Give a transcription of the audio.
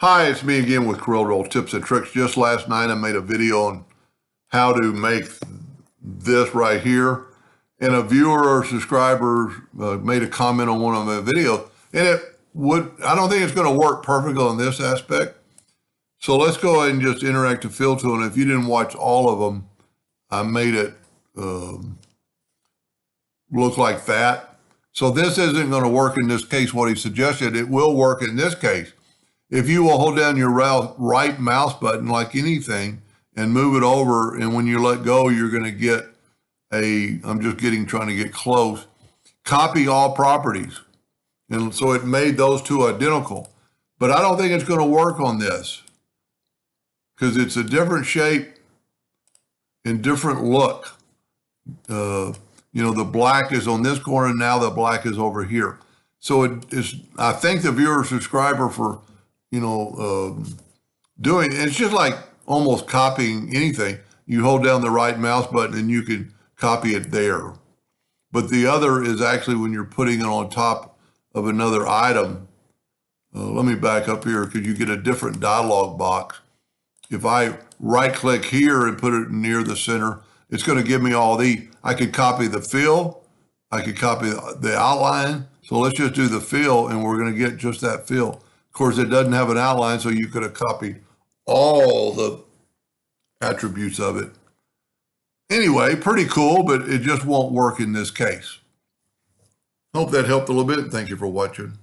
Hi, it's me again with CorelDraw tips and tricks. Just last night I made a video on how to make this right here. And a viewer or subscriber made a comment on one of my videos. And I don't think it's going to work perfectly on this aspect. So let's go ahead and just interact the fill tool. And if you didn't watch all of them, I made it look like that. So this isn't going to work in this case, what he suggested. It will work in this case. If you will hold down your right mouse button like anything and move it over, and when you let go, you're going to get I'm just trying to get close, copy all properties. And so it made those two identical. But I don't think it's going to work on this because it's a different shape and different look. The black is on this corner, and now the black is over here. So I thank the viewer subscriber for it's just like almost copying anything. You hold down the right mouse button and you can copy it there. But the other is actually when you're putting it on top of another item. Let me back up here because you get a different dialog box. If I right click here and put it near the center, it's going to give me all I could copy the fill. I could copy the outline. So let's just do the fill and we're going to get just that fill. Of course, it doesn't have an outline, so you could have copied all the attributes of it. Anyway, pretty cool, but it just won't work in this case. Hope that helped a little bit. Thank you for watching.